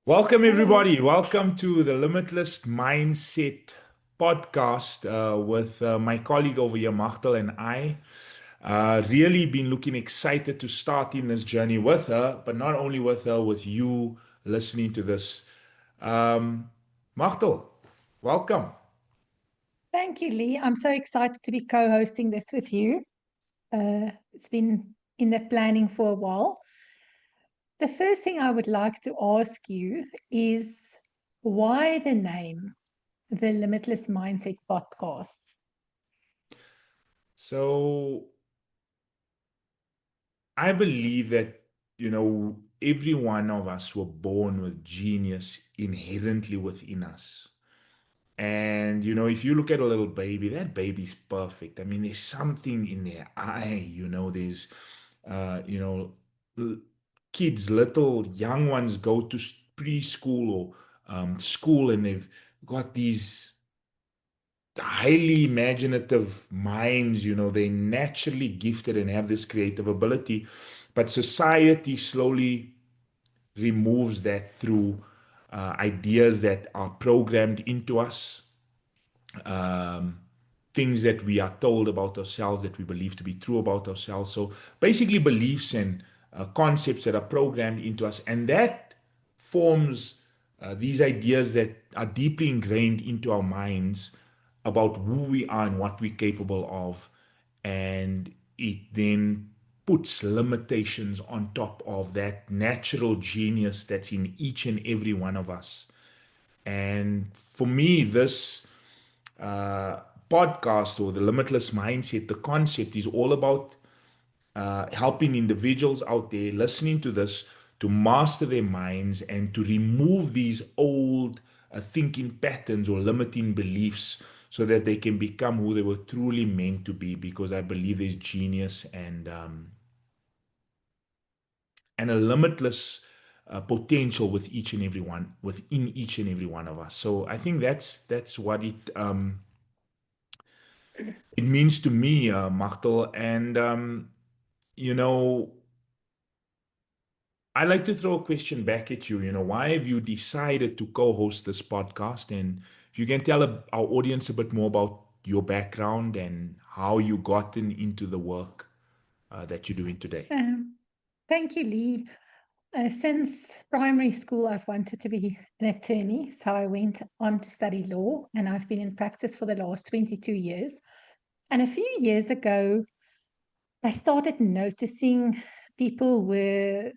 Welcome, Hello. everybody. Welcome to the Limitless Mindset podcast with my colleague over here, Machtel, and I. Really been looking excited to start in this journey with her, but not only with her, with you listening to this. Um, Machtel, welcome. Thank you, Lee. I'm so excited to be co-hosting this with you. It's been in the planning for a while. The first thing I would like to ask you is why the name, the Limitless Mindset Podcast? So, I believe that, every one of us were born with genius inherently within us. And if you look at a little baby, that baby's perfect. I mean, there's something in their eye, there's uh, you know, l- kids, little young ones go to preschool or school, and they've got these highly imaginative minds, they're naturally gifted and have this creative ability. But society slowly removes that through ideas that are programmed into us, um, things that we are told about ourselves that we believe to be true about ourselves. So basically, beliefs and concepts that are programmed into us, and that forms these ideas that are deeply ingrained into our minds about who we are and what we're capable of. And it then puts limitations on top of that natural genius that's in each and every one of us. And for me, this uh, podcast or the Limitless Mindset, the concept is all about helping individuals out there listening to this to master their minds and to remove these old thinking patterns or limiting beliefs so that they can become who they were truly meant to be. Because I believe there's genius and a limitless potential with each and every one within each and every one of us. So I think that's what it means to me, Machtel. And you know, I like to throw a question back at you. Why have you decided to co-host this podcast? And if you can tell our audience a bit more about your background and how you gotten into the work that you're doing today. Um, Thank you, Lee. Since primary school, I've wanted to be an attorney. So I went on to study law, and I've been in practice for the last 22 years. And a few years ago, I started noticing people were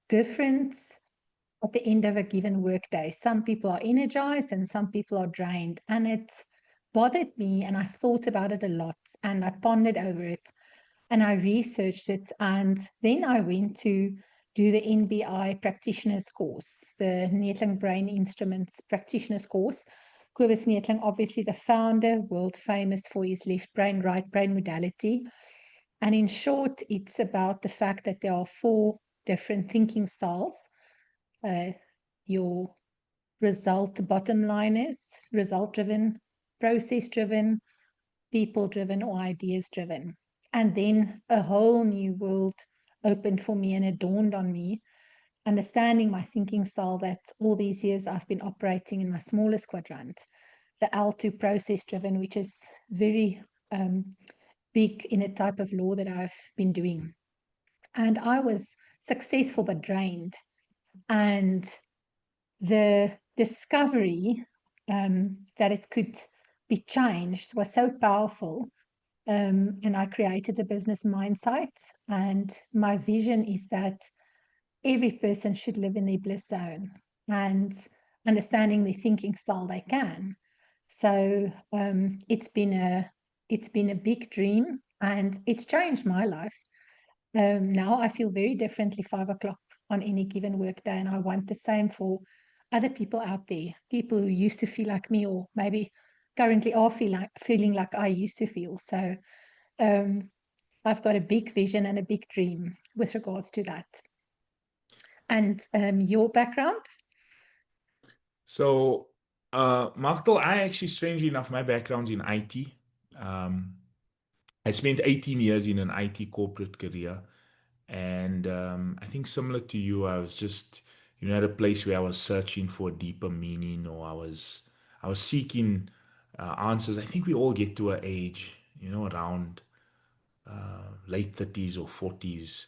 different at the end of a given workday. Some people are energized and some people are drained. And it bothered me. And I thought about it a lot and I pondered over it and I researched it. And then I went to do the NBI practitioner's course, the Neerling Brain Instruments practitioner's course. Kobus Neerling, obviously the founder, world famous for his left brain, right brain modality. And in short, it's about the fact that there are four different thinking styles. Your result bottom line is result driven, process driven, people driven, or ideas driven. And then a whole new world opened for me and it dawned on me, understanding my thinking style that all these years I've been operating in my smallest quadrant, the L2 process driven, which is very big in a type of law that I've been doing. And I was successful but drained. And the discovery that it could be changed was so powerful. And I created a business mindset. And my vision is that every person should live in their bliss zone and understanding the thinking style they can. So it's been a big dream and it's changed my life. Now I feel very differently 5 o'clock on any given workday, and I want the same for other people out there, people who used to feel like me, or maybe currently are feeling like I used to feel. So um, I've got a big vision and a big dream with regards to that. And your background? So, Machtel, I actually, strangely enough, my background's in IT. Um, I spent 18 years in an IT corporate career. And I think similar to you, I was just, at a place where I was searching for a deeper meaning, or I was seeking answers. I think we all get to an age, around late 30s or 40s,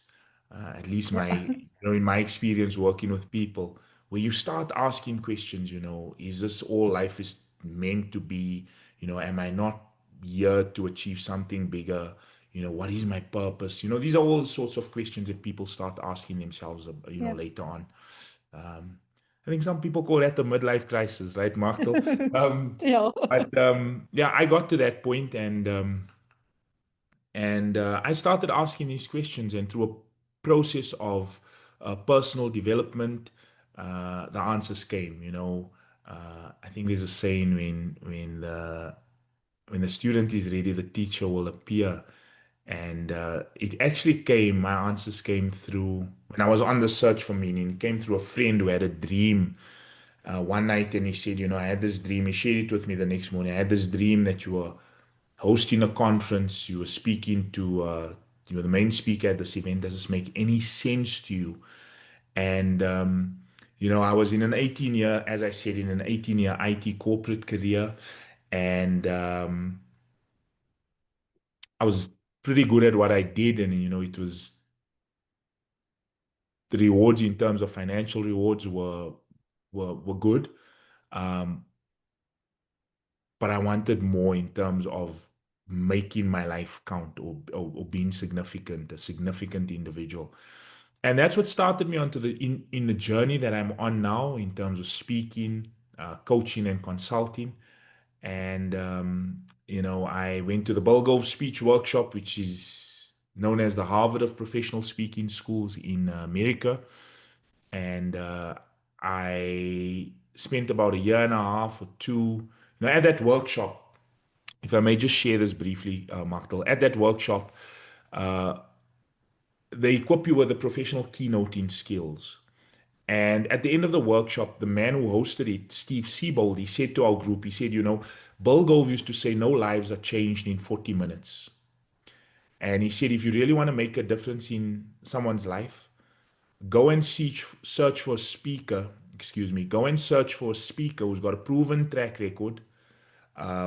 at least Yeah. in my experience working with people, where you start asking questions, is this all life is meant to be? Am I not here to achieve something bigger? What is my purpose? These are all sorts of questions that people start asking themselves, Yeah. later on. Um, I think some people call that the midlife crisis, right, Martel? Yeah. Yeah, I got to that point, and I started asking these questions, and through a process of personal development, the answers came. I think there's a saying, when the student is ready, the teacher will appear. And it actually came. My answers came through when I was on the search for meaning. It came through a friend who had a dream one night, and he said, I had this dream. He shared it with me the next morning. I had this dream that you were hosting a conference, you were speaking to, you were the main speaker at this event. Does this make any sense to you? And, I was in an 18-year, as I said, in an 18-year IT corporate career. And I was pretty good at what I did. And, it was the rewards in terms of financial rewards were good. Um, but I wanted more in terms of making my life count, or being significant, a significant individual. And that's what started me onto in the journey that I'm on now in terms of speaking, coaching, and consulting. And I went to the Bulgove Speech Workshop, which is known as the Harvard of Professional Speaking Schools in America. And I spent about a year and a half or two, at that workshop. If I may just share this briefly, Martel, at that workshop, they equip you with the professional keynoting skills. And at the end of the workshop, the man who hosted it, Steve Siebold, he said to our group, he said, Bill Gove used to say, no lives are changed in 40 minutes. And he said, if you really want to make a difference in someone's life, go and search for a speaker, go and search for a speaker who's got a proven track record,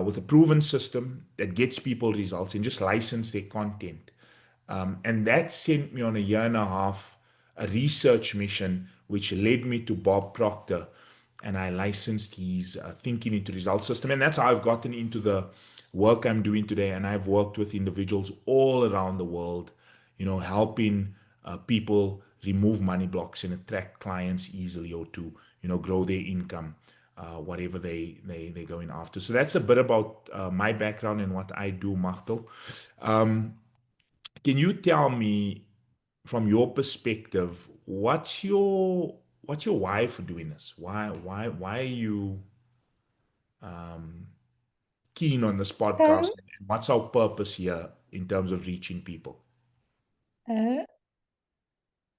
with a proven system that gets people results, and just license their content. And that sent me on a year and a half, a research mission, which led me to Bob Proctor. And I licensed his Thinking into Results system. And that's how I've gotten into the work I'm doing today. And I've worked with individuals all around the world, helping people remove money blocks and attract clients easily, or to, grow their income, whatever they're going after. So that's a bit about my background and what I do, Machtel. Can you tell me, from your perspective, what's your why for doing this? Why are you keen on this podcast? So, And what's our purpose here in terms of reaching people? uh,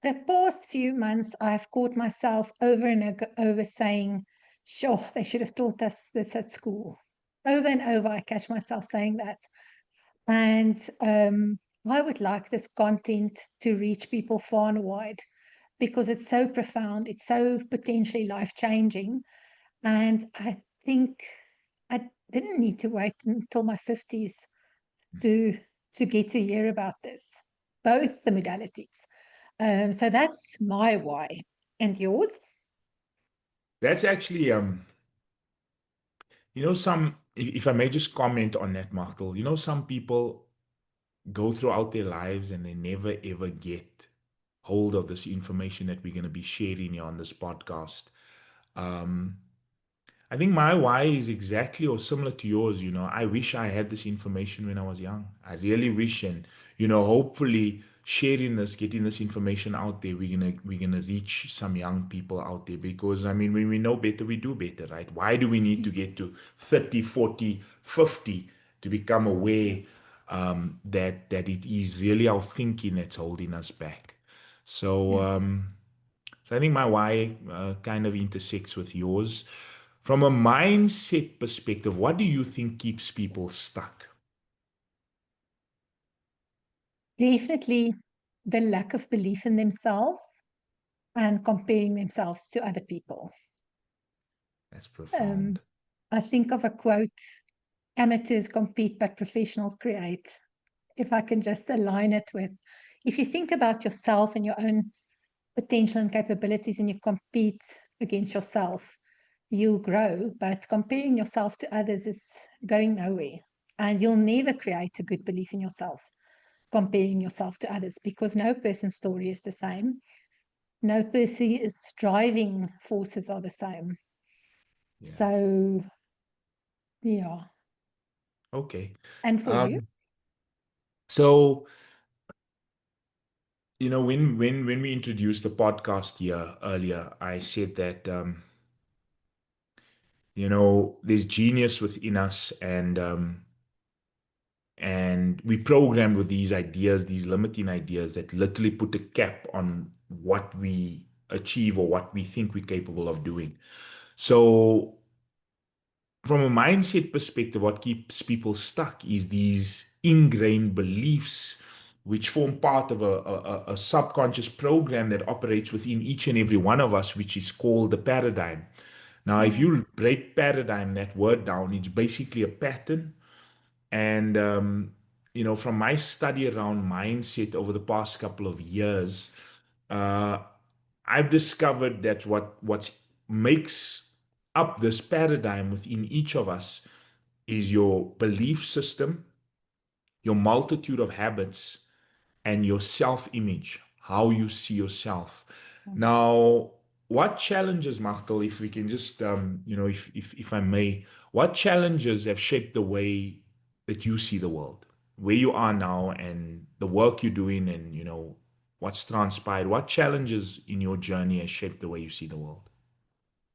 the past few months, I've caught myself over and over saying, sure, they should have taught us this at school. Over and over, I catch myself saying that. And I would like this content to reach people far and wide because it's so profound, it's so potentially life changing. And I think I didn't need to wait until my 50s to get to hear about this, both the modalities. So that's my why. And yours? That's actually, if I may just comment on that, Machtel, some people go throughout their lives and they never ever get hold of this information that we're going to be sharing here on this podcast. Um, I think my why is exactly or similar to yours. I wish I had this information when I was young. I really wish, and hopefully sharing this, getting this information out there, we're gonna reach some young people out there, because I mean, when we know better, we do better, right? Why do we need to get to 30, 40, 50 to become aware that it is really our thinking that's holding us back? So Yeah, so I think my why kind of intersects with yours. From a mindset perspective, what do you think keeps people stuck? definitely the lack of belief in themselves. and comparing themselves to other people. That's Um, profound. I think of a quote: amateurs compete, but professionals create. If I can just align it with, if you think about yourself and your own potential and capabilities and you compete against yourself, you'll grow. But comparing yourself to others is going nowhere. And you'll never create a good belief in yourself comparing yourself to others, because no person's story is the same. No person's driving forces are the same. Yeah. So, yeah. Okay. And for you? Um, so, when we introduced the podcast here earlier, I said that there's genius within us, and we programmed with these ideas, these limiting ideas that literally put a cap on what we achieve or what we think we're capable of doing. So, from a mindset perspective, what keeps people stuck is these ingrained beliefs, which form part of a subconscious program that operates within each and every one of us, which is called the paradigm. Now, if Mm. you break paradigm, that word down, it's basically a pattern. And, from my study around mindset over the past couple of years, uh, I've discovered that what makes up this paradigm within each of us is your belief system, your multitude of habits, and your self image, how you see yourself. Mm. Now, what challenges, Martel, if we can just, if I may, what challenges have shaped the way that you see the world, where you are now, and the work you're doing, and, what's transpired? What challenges in your journey has shaped the way you see the world?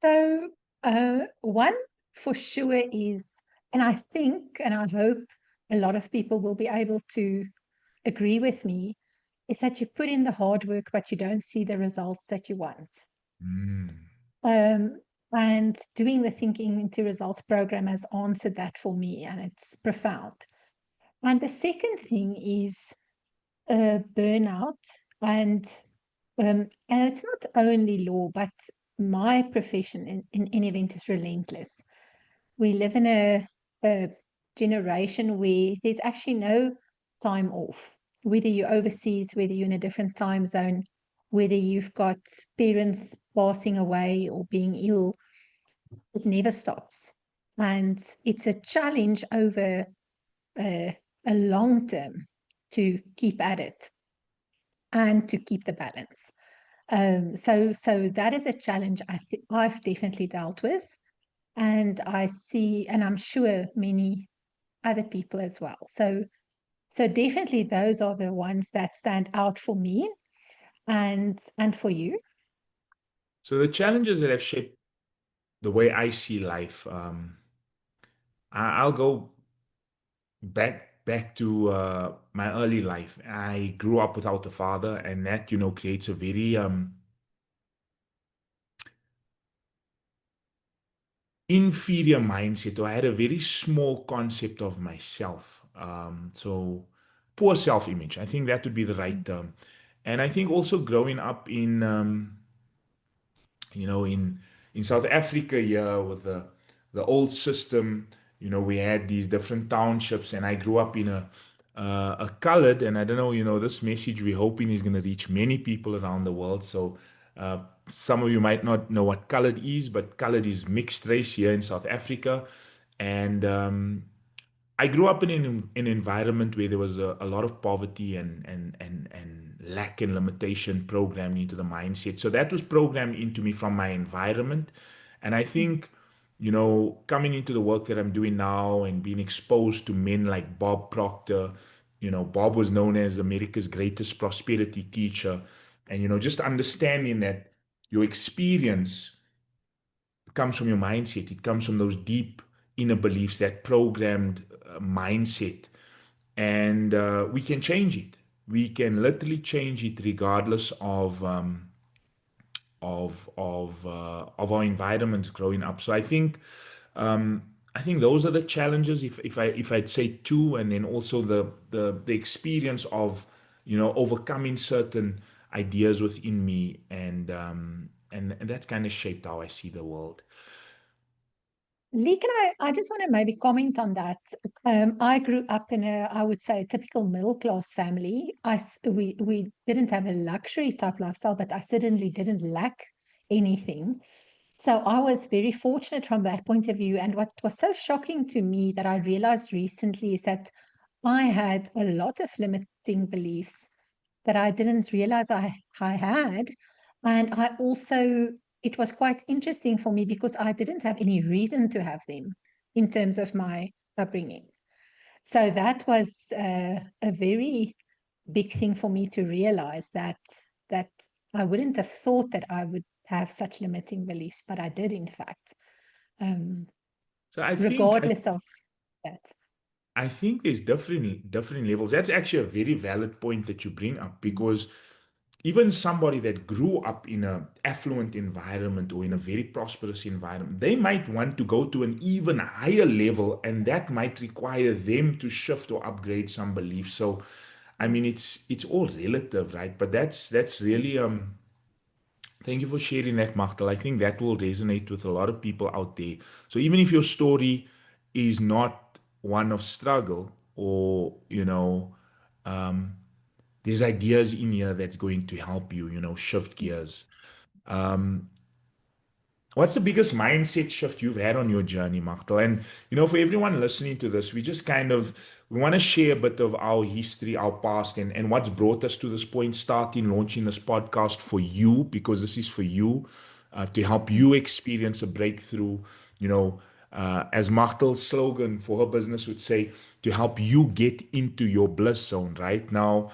So, one for sure is, and I think, and I hope a lot of people will be able to agree with me, is that you put in the hard work, but you don't see the results that you want. Mm. Um, and doing the Thinking into Results program has answered that for me, and it's profound. And the second thing is burnout, and and it's not only law, but my profession in any event is relentless. We live in a generation where there's actually no time off, whether you're overseas, whether you're in a different time zone, whether you've got parents passing away or being ill, it never stops. And it's a challenge over a long term to keep at it and to keep the balance. So that is a challenge I've definitely dealt with, and I see, and I'm sure many other people as well. So definitely those are the ones that stand out for me, and for you. So the challenges that have shaped the way I see life, I'll go back to my early life. I grew up without a father, and that creates a very inferior mindset. Or I had a very small concept of myself. So poor self-image. I think that would be the right term. And I think also growing up in South Africa, yeah, with the old system, we had these different townships, and I grew up in a colored, and I don't know, this message we're hoping is going to reach many people around the world. So some of you might not know what colored is, but colored is mixed race here in South Africa. And I grew up in an environment where there was a lot of poverty and lack and limitation programmed into the mindset. So that was programmed into me from my environment. And I think, coming into the work that I'm doing now and being exposed to men like Bob Proctor, Bob was known as America's greatest prosperity teacher. And, just understanding that your experience comes from your mindset. It comes from those deep inner beliefs, that programmed mindset. And we can change it. We can literally change it regardless of our environments growing up. So I think those are the challenges. If I'd say two, and then also the experience of overcoming certain ideas within me, and that's kind of shaped how I see the world. Lee, I just want to maybe comment on that. I grew up in I would say, a typical middle class family. We didn't have a luxury type lifestyle, but I certainly didn't lack anything. So I was very fortunate from that point of view. And what was so shocking to me that I realized recently is that I had a lot of limiting beliefs that I didn't realize I had. And I also, it was quite interesting for me because I didn't have any reason to have them in terms of my upbringing. So that was a very big thing for me to realize that I wouldn't have thought that I would have such limiting beliefs, but I did, in fact, um, So I think regardless of that. I think there's different levels. That's actually a very valid point that you bring up, because even somebody that grew up in a affluent environment or in a very prosperous environment, they might want to go to an even higher level, and that might require them to shift or upgrade some beliefs. So, I mean, it's all relative, right? But that's really thank you for sharing that, Machtel. I think that will resonate with a lot of people out there. So even if your story is not one of struggle, or there's ideas in here that's going to help you, shift gears. What's the biggest mindset shift you've had on your journey, Machtel? And for everyone listening to this, we want to share a bit of our history, our past, and what's brought us to this point, starting launching this podcast for you, because this is for you, to help you experience a breakthrough. As Machtel's slogan for her business would say, to help you get into your bliss zone. Right now,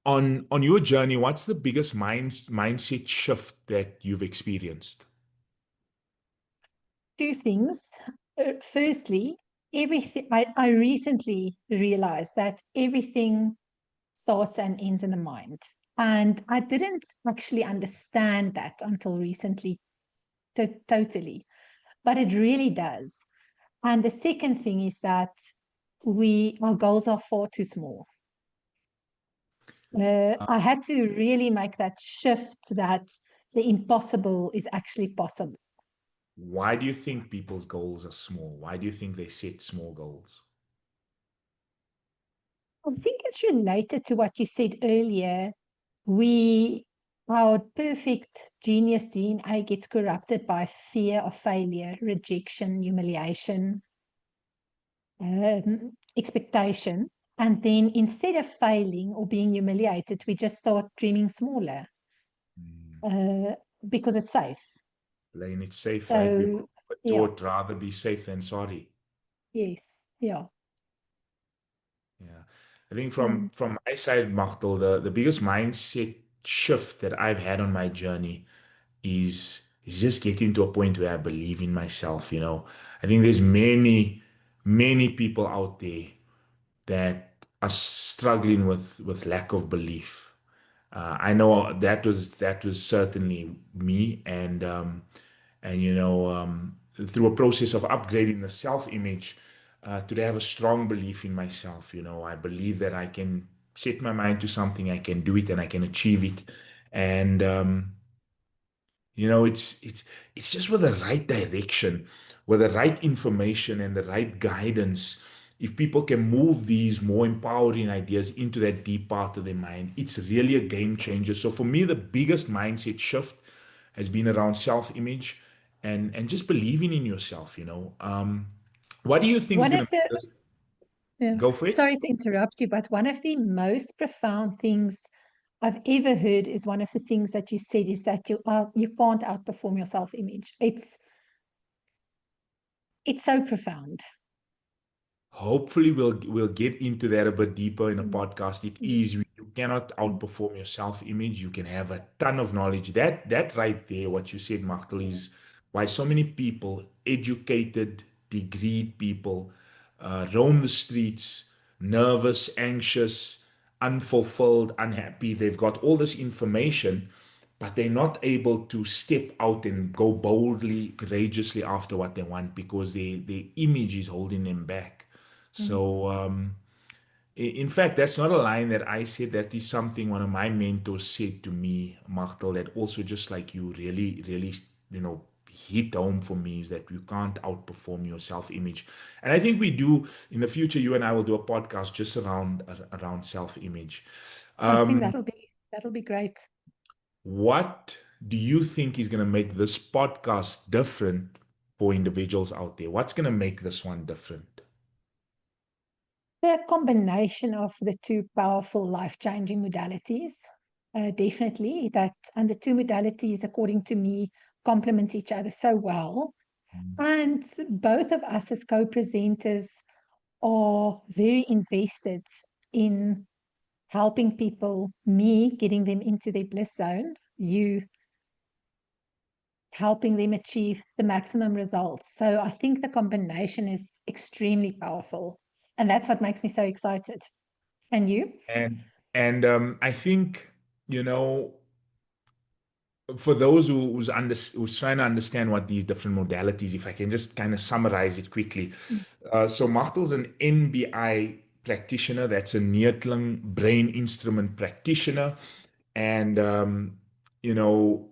on your journey, what's the biggest mindset shift that you've experienced? Two things. Firstly, everything I recently realized that everything starts and ends in the mind. And I didn't actually understand that until recently, totally, but it really does. And the second thing is that our goals are far too small. I had to really make that shift that the impossible is actually possible. Why do you think people's goals are small? Why do you think they set small goals? I think it's related to what you said earlier. We, our perfect genius DNA gets corrupted by fear of failure, rejection, humiliation, expectation. And then instead of failing or being humiliated, we just start dreaming smaller Hmm. uh, because it's safe. Playing it safe, right? We So, were yeah, taught rather be safe than sorry. yes, yeah. Yeah. I think Mm, from my side, Machtel, the biggest mindset shift that I've had on my journey is just getting to a point where I believe in myself. I think there's many people out there that are struggling with lack of belief. I know that was certainly me, and through a process of upgrading the self-image, to have a strong belief in myself. I believe that I can set my mind to something, I can do it, and I can achieve it. And it's just with the right direction, with the right information and the right guidance. If people can move these more empowering ideas into that deep part of their mind, it's really a game changer. So for me, the biggest mindset shift has been around self-image, and just believing in yourself. What do you think is One going of to the make this? Yeah. Go for it. Sorry to interrupt you, but one of the most profound things I've ever heard is one of the things that you said is that you can't outperform your self-image. It's so profound. Hopefully, we'll get into that a bit deeper in a Mm, podcast. It mm, is, you cannot mm, outperform your self-image. You can have a ton of knowledge. That right there, what you said, Machtel, is why so many people, educated, degreed people, roam the streets, nervous, anxious, unfulfilled, unhappy. They've got all this information, but they're not able to step out and go boldly, courageously after what they want, because their image is holding them back. mm. So, In fact, that's not a line that I said. That is something one of my mentors said to me, Machtel, that also just like you really, really, hit home for me is that you can't outperform your self-image. And I think we do in the future, you and I will do a podcast just around self-image. I think Um, that'll be great. what do you think is going to make this podcast different for individuals out there? What's going to make this one different? The combination of the two powerful life-changing modalities, definitely that, and the two modalities, according to me, complement each other so well. And both of us as co-presenters are very invested in helping people, me getting them into their bliss zone, you helping them achieve the maximum results. So I think the combination is extremely powerful. And that's what makes me so excited. And you? And I think, you know, for those who's trying to understand what these different modalities, if I can just kind of summarize it quickly. So Machtel's an NBI practitioner. That's a Neertling brain instrument practitioner. And, you know,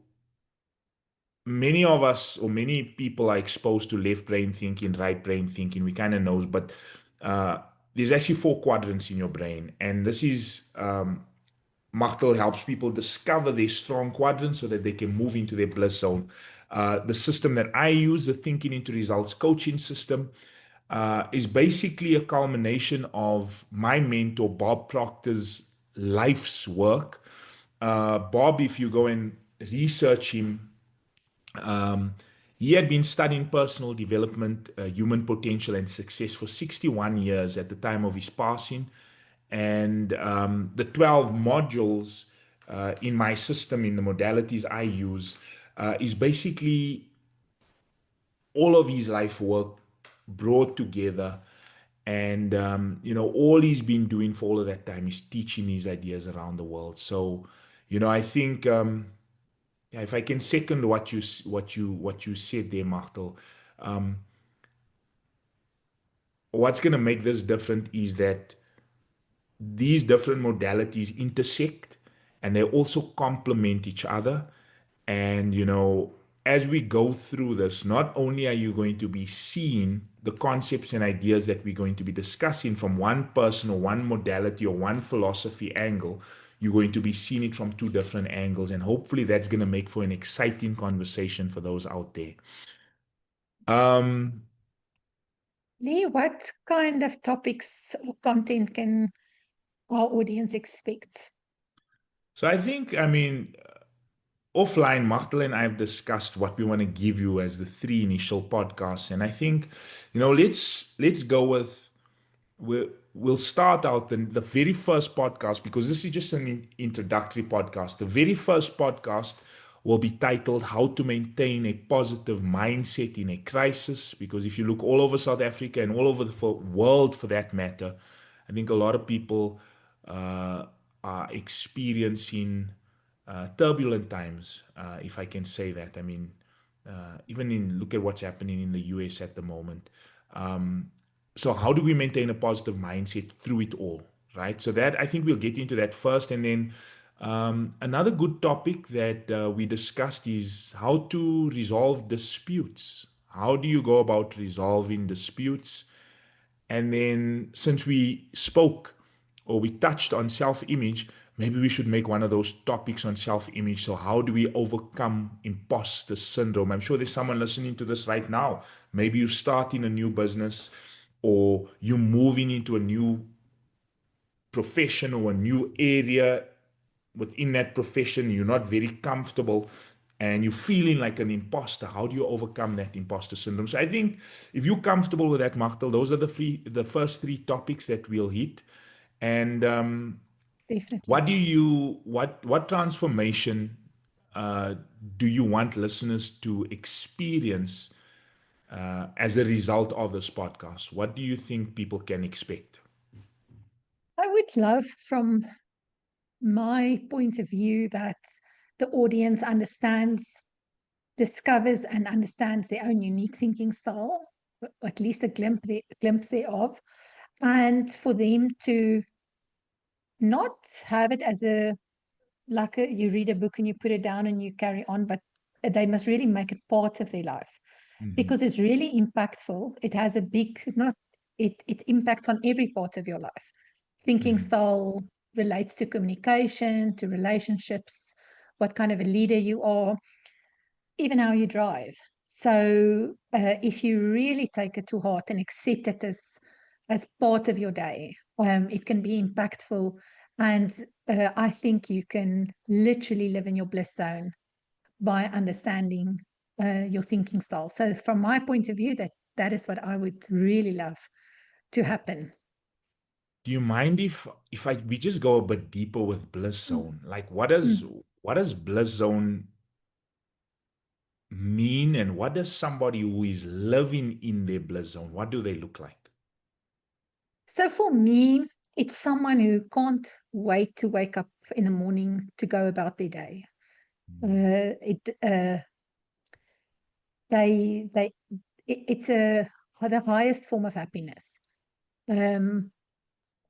many of us or many people are exposed to left brain thinking, right brain thinking. We kind of know, but uh, there's actually four quadrants in your brain. And this is Machtel helps people discover their strong quadrants so that they can move into their bliss zone. The system that I use, the Thinking into Results coaching system, is basically a culmination of my mentor, Bob Proctor's life's work. Bob, if you go and research him, um, he had been studying personal development, human potential, and success for 61 years at the time of his passing. And the 12 modules in my system, in the modalities I use, is basically all of his life work brought together. And, all he's been doing for all of that time is teaching these ideas around the world. So, I think. Yeah, if I can second what you said there, Machtel, what's going to make this different is that these different modalities intersect and they also complement each other. And, as we go through this, not only are you going to be seeing the concepts and ideas that we're going to be discussing from one person or one modality or one philosophy angle, you're going to be seeing it from two different angles. And hopefully that's going to make for an exciting conversation for those out there. Um, Lee, what kind of topics or content can our audience expect? so I think, offline, Machtel and I have discussed what we want to give you as the three initial podcasts, and I think, let's go with we'll start out the very first podcast because this is just an introductory podcast. The very first podcast will be titled "How to Maintain a Positive Mindset in a Crisis." Because if you look all over South Africa and all over the world, for that matter, I think a lot of people uh, are experiencing turbulent times, if I can say that. I mean, even look at what's happening in the US at the moment. So how do we maintain a positive mindset through it all, right? So that I think we'll get into that first, and then another good topic that we discussed is how to resolve disputes. How do you go about resolving disputes? And then, since we spoke or we touched on self image, maybe we should make one of those topics on self image. So, how do we overcome imposter syndrome? I'm sure there's someone listening to this right now. Maybe you're starting a new business or you're moving into a new profession or a new area within that profession. You're not very comfortable and you're feeling like an imposter. How do you overcome that imposter syndrome? So I think if you're comfortable with that, Machtel, those are the first three topics that we'll hit. And Definitely. what transformation uh, do you want listeners to experience as a result of this podcast? What do you think people can expect? I would love, from my point of view, that the audience understands, discovers, and understands their own unique thinking style, or at least a glimpse thereof, and for them to not have it as a, like you read a book and you put it down and you carry on, but they must really make it part of their life Mhm. because it's really impactful. It has a big, not, it impacts on every part of your life. Thinking Mhm. style relates to communication, to relationships, what kind of a leader you are, even how you drive. So if you really take it to heart and accept it as part of your day, it can be impactful. And I think you can literally live in your bliss zone by understanding your thinking style. So from my point of view, that is what I would really love to happen. Do you mind if we just go a bit deeper with bliss Mm. zone? Like Mm. what does bliss zone mean, and what does somebody who is living in their bliss zone, what do they look like? So for me, it's someone who can't wait to wake up in the morning to go about their day. Mm. It they it's the highest form of happiness um,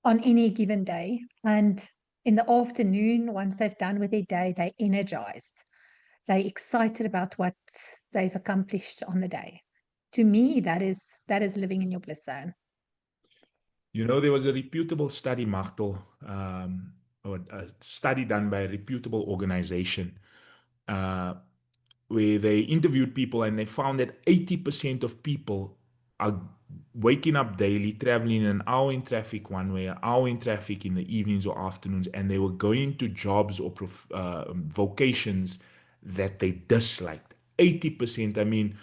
on any given day. And in the afternoon, once they've done with their day, they're energized. They're excited about what they've accomplished on the day. To me, that is living in your bliss zone. You know, there was a reputable study, Machtel, or a study done by a reputable organization, uh, where they interviewed people and they found that 80% of people are waking up daily, traveling an hour in traffic one way, an hour in traffic in the evenings or afternoons, and they were going to jobs or vocations that they disliked. 80%. I mean,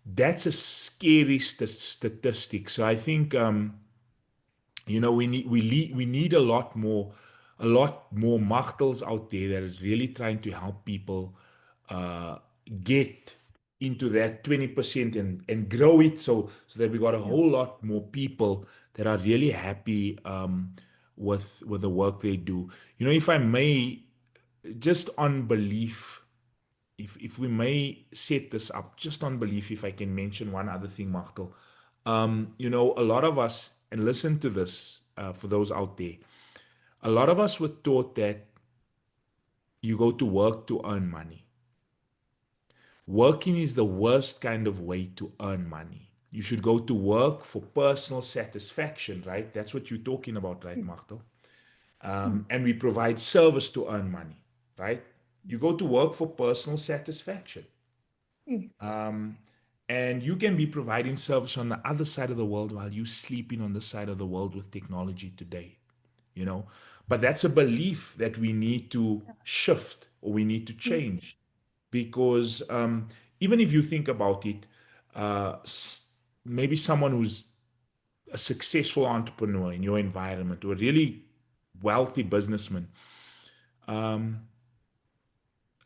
that's a scary statistic. So I think, you know, we need a lot more Machtels out there that is really trying to help people uh, get into that 20% and grow it, so that we got a Yeah. whole lot more people that are really happy with the work they do. You know, if I may, just on belief, if we may set this up just on belief, if I can mention one other thing, Machtel. You know, a lot of us, and listen to this for those out there, a lot of us were taught that you go to work to earn money. Working is the worst kind of way to earn money. You should go to work for personal satisfaction, right? That's what you're talking about, right, Mm. Machtel? Mm. And we provide service to earn money, right? You go to work for personal satisfaction. Mm. Um, and you can be providing service on the other side of the world while you sleeping on this side of the world with technology today, you know. But that's a belief that we need to shift or we need to Mm. change because even if you think about it, maybe someone who's a successful entrepreneur in your environment or a really wealthy businessman, um,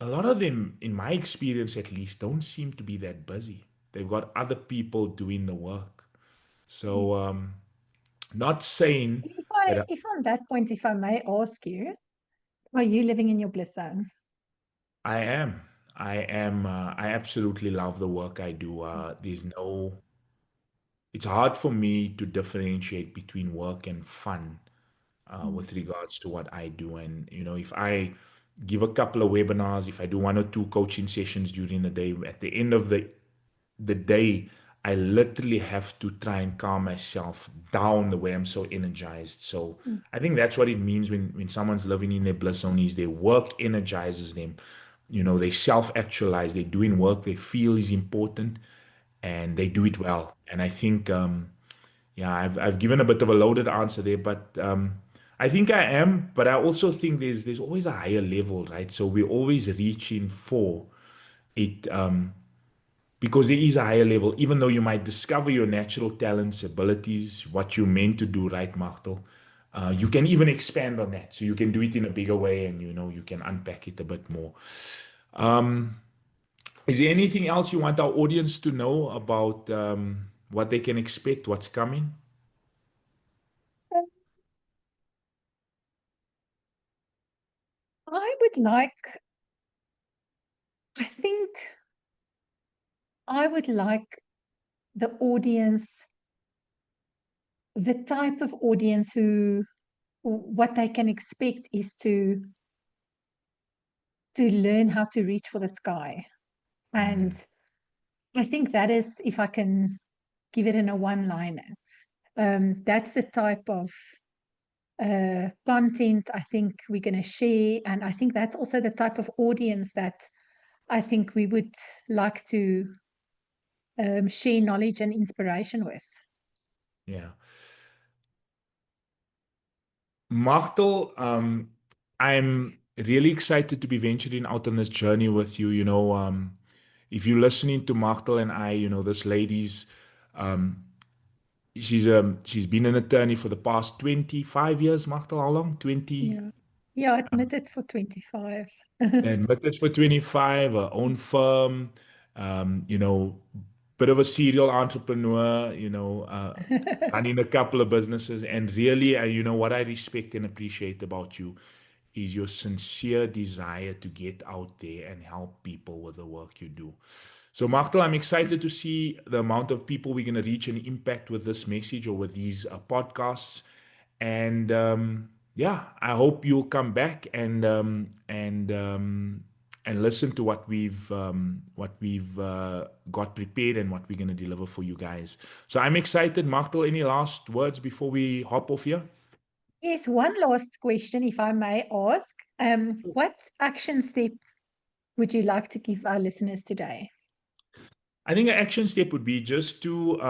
a lot of them, in my experience at least, don't seem to be that busy. They've got other people doing the work. Mm. So, not saying If I, that if on that point, if I may ask you, are you living in your bliss zone? I am. I absolutely love the work I do. It's hard for me to differentiate between work and fun Mm. with regards to what I do. And, you know, if I give a couple of webinars, if I do one or two coaching sessions during the day, at the end of the day, I literally have to try and calm myself down the way I'm so energized. So Mm. I think that's what it means when someone's living in their bliss zone is their work energizes them. You know, they self-actualize, they're doing work they feel is important and they do it well. And I think, yeah, I've given a bit of a loaded answer there, but I think I am, but I also think there's always a higher level, right? So we're always reaching for it. Because there is a higher level, even though you might discover your natural talents, abilities, what you're meant to do, right, Machtel? You can even expand on that. So you can do it in a bigger way and, you know, you can unpack it a bit more. Is there anything else you want our audience to know about what they can expect, what's coming? I would like, I think I would like the audience, the type of audience who what they can expect is to learn how to reach for the sky. And Mm, I think that is, if I can give it in a one liner, that's the type of content I think we're going to share. And I think that's also the type of audience that I think we would like to share knowledge and inspiration with. yeah. Martel, I'm really excited to be venturing out on this journey with you. If you're listening to Martel and I, this lady's, um, she's been an attorney for the past 25 years. Martel, how long? 20. Yeah. Yeah, admitted for 25. Admitted for 25, her own firm, bit of a serial entrepreneur, running a couple of businesses. And really, what I respect and appreciate about you is your sincere desire to get out there and help people with the work you do. So, Martel, I'm excited to see the amount of people we're going to reach and impact with this message or with these podcasts. And yeah, I hope you'll come back and listen to what we've got prepared and what we're going to deliver for you guys. So I'm excited. Martel, any last words before we hop off here? Yes, one last question, if I may ask. What action step would you like to give our listeners today? I think an action step would be just to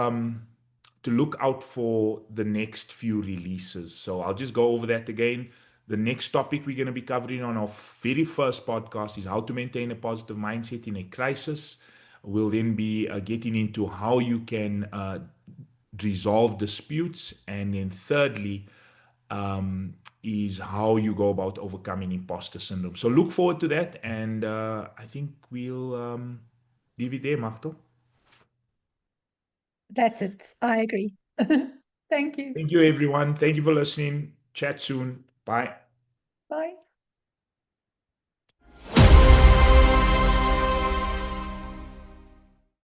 look out for the next few releases. So I'll just go over that again. The next topic we're going to be covering on our very first podcast is how to maintain a positive mindset in a crisis. We'll then be getting into how you can resolve disputes, and then thirdly is how you go about overcoming imposter syndrome. So look forward to that, and I think we'll leave it there, Marto. That's it. I agree. Thank you. Thank you, everyone. Thank you for listening. Chat soon. Bye. Bye.